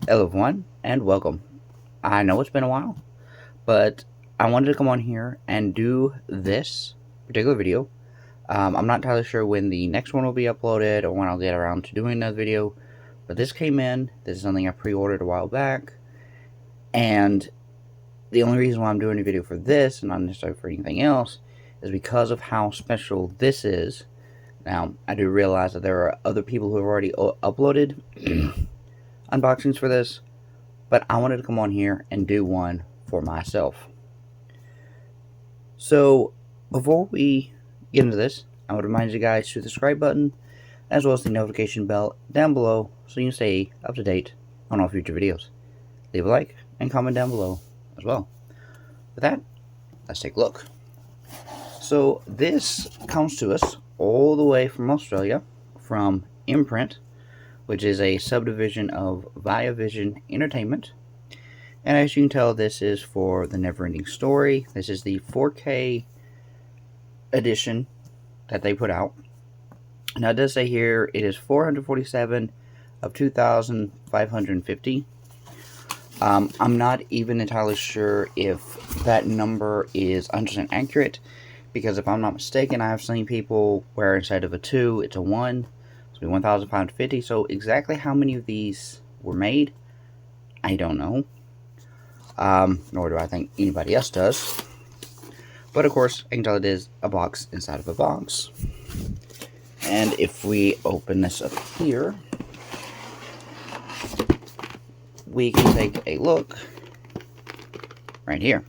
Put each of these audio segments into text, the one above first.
Hello everyone, and welcome. I know it's been a while, but I wanted to come on here and do this particular video. I'm not entirely sure when the next one will be uploaded or when I'll get around to doing another video, but this came in. This is something I pre-ordered a while back, and the only reason why I'm doing a video for this and not necessarily for anything else is because of how special this is. Now, I do realize that there are other people who have already uploaded unboxings for this, but I wanted to come on here and do one for myself. So, before we get into this, I would remind you guys to hit the subscribe button, as well as the notification bell down below, so you can stay up to date on all future videos. Leave a like and comment down below as well. With that, let's take a look. So, this comes to us all the way from Australia, from Imprint, which is a subdivision of ViaVision Entertainment. And as you can tell, this is for the Neverending Story. This is the 4K edition that they put out. Now it does say here it is 447 of 2,550. I'm not even entirely sure if that number is 100% accurate, because if I'm not mistaken, I have seen people where instead of a 2, it's a 1. So 1,550. So exactly how many of these were made, I don't know. Nor do I think anybody else does. But of course, I can tell it is a box inside of a box. And if we open this up here, we can take a look right here.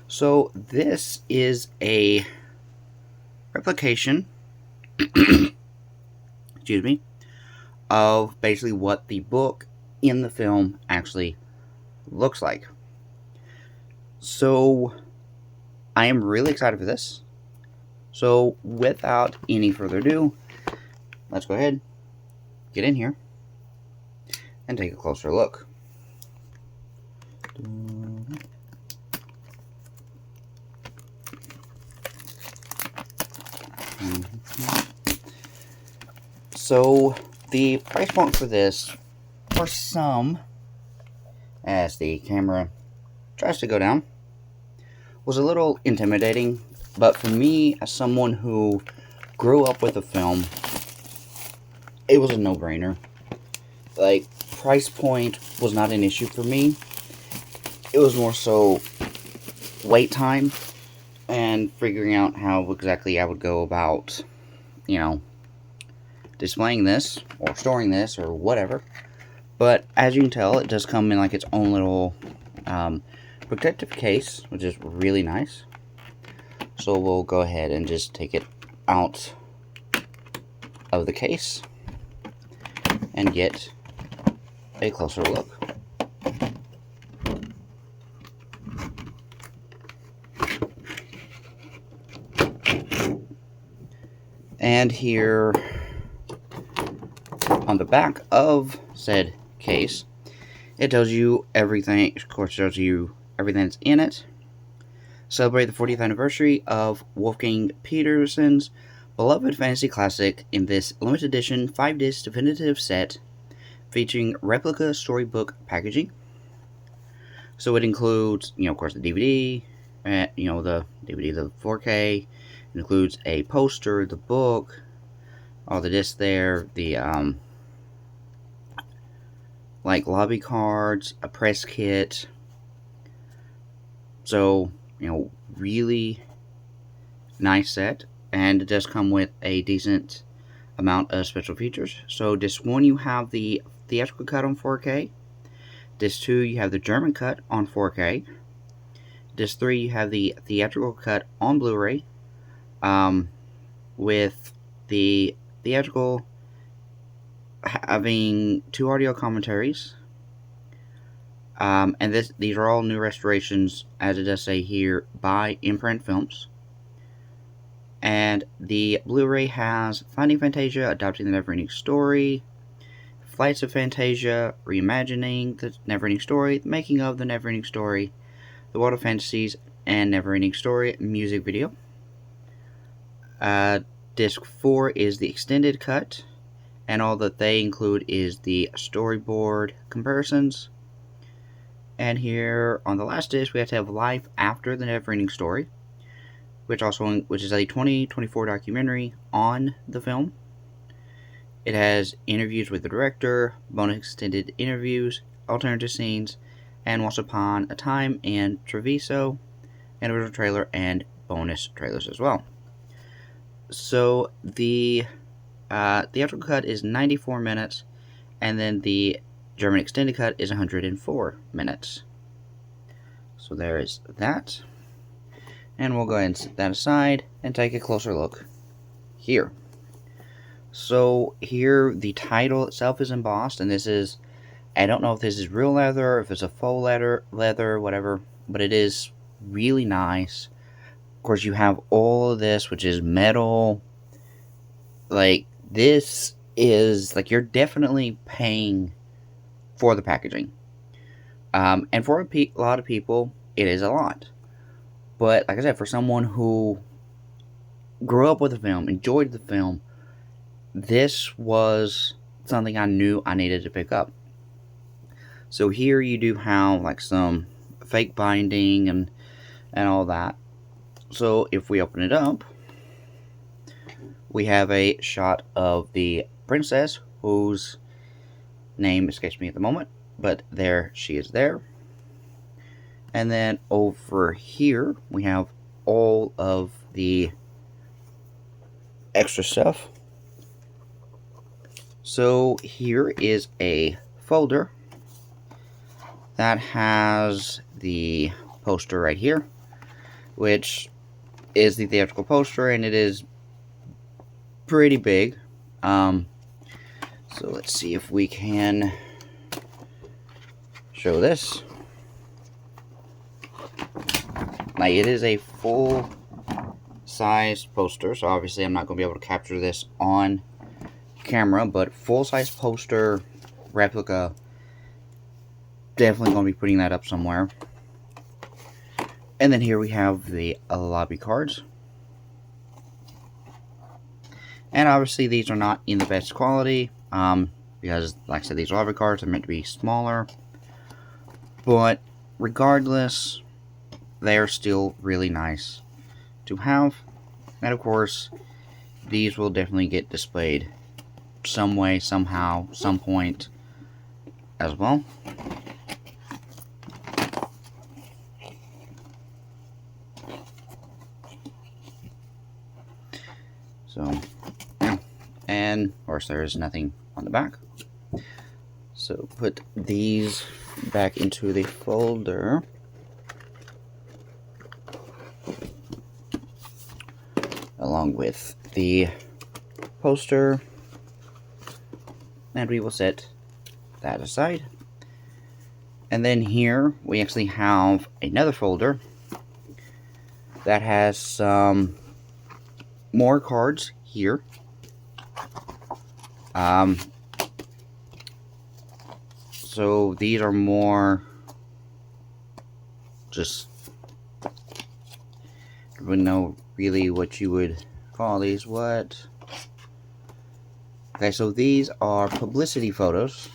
So this is a replication excuse me, of basically what the book in the film actually looks like. So I am really excited for this. So without any further ado, let's go ahead, get in here, and take a closer look. So the price point for this, for some, as the camera tries to go down, was a little intimidating, but for me, as someone who grew up with the film, it was a no-brainer. Like, price point was not an issue for me. It was more so wait time and figuring out how exactly I would go about, you know, displaying this or storing this or whatever. But as you can tell, it does come in like its own little protective case, which is really nice. So we'll go ahead and just take it out of the case and get a closer look. And here on the back of said case, it tells you everything. Of course, it tells you everything that's in it. Celebrate the 40th anniversary of Wolfgang Petersen's beloved fantasy classic in this limited edition 5-disc definitive set featuring replica storybook packaging. So it includes, of course, the DVD, the DVD, the 4K. It includes a poster, the book, all the discs there, the like lobby cards, a press kit. So, really nice set, and it does come with a decent amount of special features. So disc 1, you have the theatrical cut on 4K. Disc 2, you have the German cut on 4K. Disc 3, you have the theatrical cut on Blu-ray, with the theatrical having 2 audio commentaries. And these are all new restorations, as it does say here, by Imprint Films. And the Blu-ray has Finding Fantasia, Adopting the Neverending Story, Flights of Fantasia, Reimagining the Neverending Story, The Making of the Neverending Story, The World of Fantasies, and Neverending Story music video. Disc 4 is the extended cut, and all that they include is the storyboard comparisons. And here on the last disc, we have to have Life After the Neverending Story, which is a 2024 documentary on the film. It has interviews with the director, bonus extended interviews, alternative scenes, and Once Upon a Time in Treviso, and original trailer and bonus trailers as well. So the theatrical cut is 94 minutes, and then the German extended cut is 104 minutes. So there is that. And we'll go ahead and set that aside and take a closer look here. So here the title itself is embossed, and this is, I don't know if this is real leather, if it's a faux leather, whatever, but it is really nice. Of course, you have all of this, which is metal. Like, this is, like, you're definitely paying for the packaging. And for a lot of people, it is a lot. But, like I said, for someone who grew up with the film, enjoyed the film, this was something I knew I needed to pick up. So here you do have, like, some fake binding and all that. So if we open it up, we have a shot of the princess, whose name escapes me at the moment, but there she is there. And then over here, we have all of the extra stuff. So here is a folder that has the poster right here, which is the theatrical poster, and it is pretty big. So let's see if we can show this. Now, it is a full-size poster, so obviously I'm not going to be able to capture this on camera, but full-size poster replica, definitely going to be putting that up somewhere. And then here we have the lobby cards. And obviously these are not in the best quality, because, like I said, these lobby cards are meant to be smaller. But regardless, they are still really nice to have. And of course, these will definitely get displayed some way, somehow, some point as well. So, yeah. And of course there is nothing on the back. So put these back into the folder. Along with the poster. And we will set that aside. And then here we actually have another folder that has some more cards here. So these are more just, I don't know really what you would call these. What? Okay, so these are publicity photos.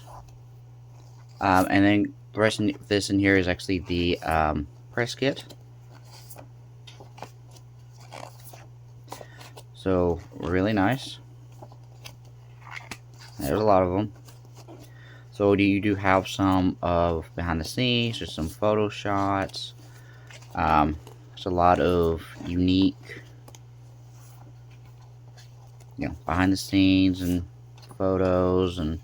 And then the rest of this in here is actually the press kit. So, really nice. There's a lot of them. So you do have some of behind the scenes, just some photo shots. There's a lot of unique, behind the scenes and photos and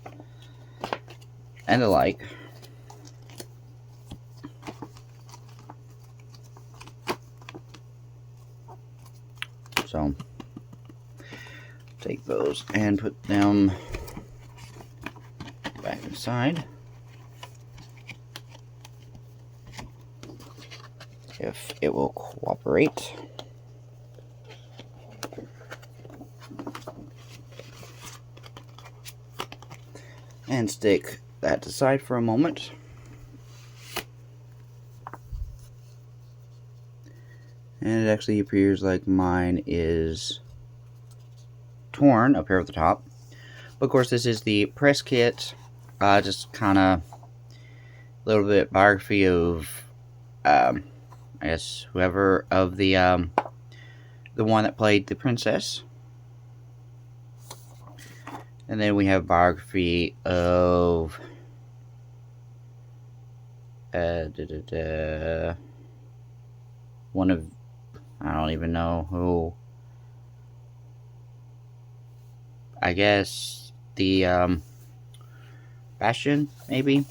the like. So take those and put them back inside. If it will cooperate. And stick that aside for a moment. And it actually appears like mine is torn up here at the top. But of course, this is the press kit. Just kind of a little bit biography of, I guess, whoever of the one that played the princess. And then we have biography of one of, I don't even know who. I guess the Bastion, maybe.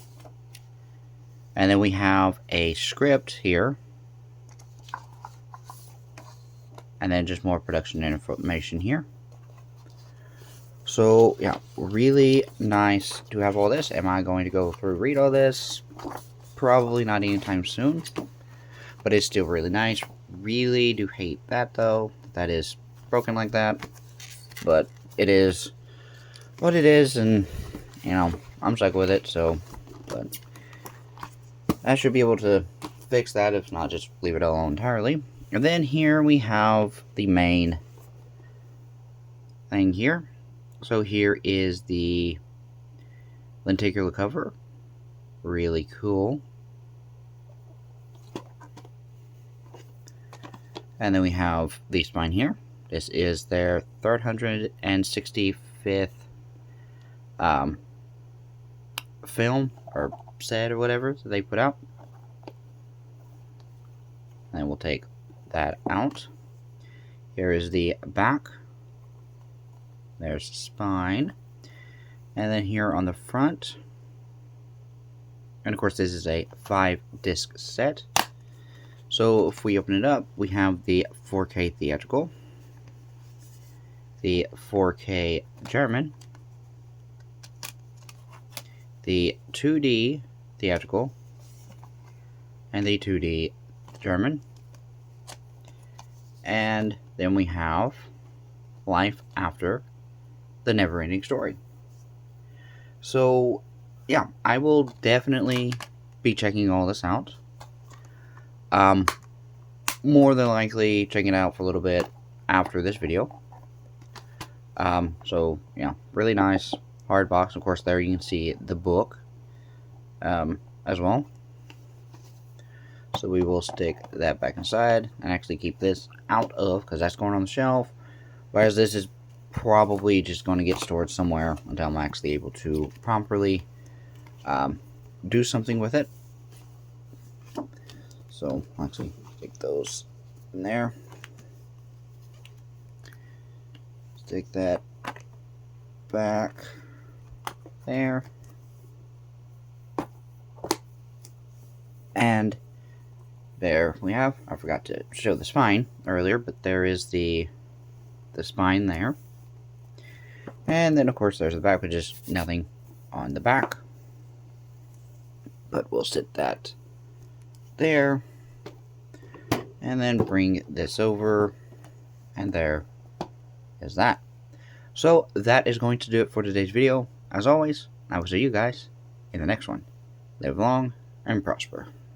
And then we have a script here. And then just more production information here. So, yeah, really nice to have all this. Am I going to go through read all this? Probably not anytime soon. But it's still really nice. Really do hate that, though. That is broken like that. But it is what it is, and, you know, I'm stuck with it, so. But I should be able to fix that, if not, just leave it alone entirely. And then here we have the main thing here. So here is the lenticular cover. Really cool. And then we have the spine here. This is their 365th film or set or whatever that they put out. And we'll take that out. Here is the back. There's the spine. And then here on the front. And of course this is a 5-disc set. So if we open it up, we have the 4K theatrical, the 4K German, the 2D theatrical, and the 2D German. And then we have Life After the Neverending Story. So, yeah, I will definitely be checking all this out. More than likely checking it out for a little bit after this video. So, yeah, really nice hard box. Of course, there you can see the book as well. So we will stick that back inside and actually keep this out of, because that's going on the shelf. Whereas this is probably just going to get stored somewhere until I'm actually able to properly do something with it. So I'll actually stick those in there. Stick that back there. And there we have. I forgot to show the spine earlier, but there is the spine there. And then of course there's the back, but just nothing on the back. But we'll sit that there. And then bring this over. And there is that. So that is going to do it for today's video. As always, I will see you guys in the next one. Live long and prosper.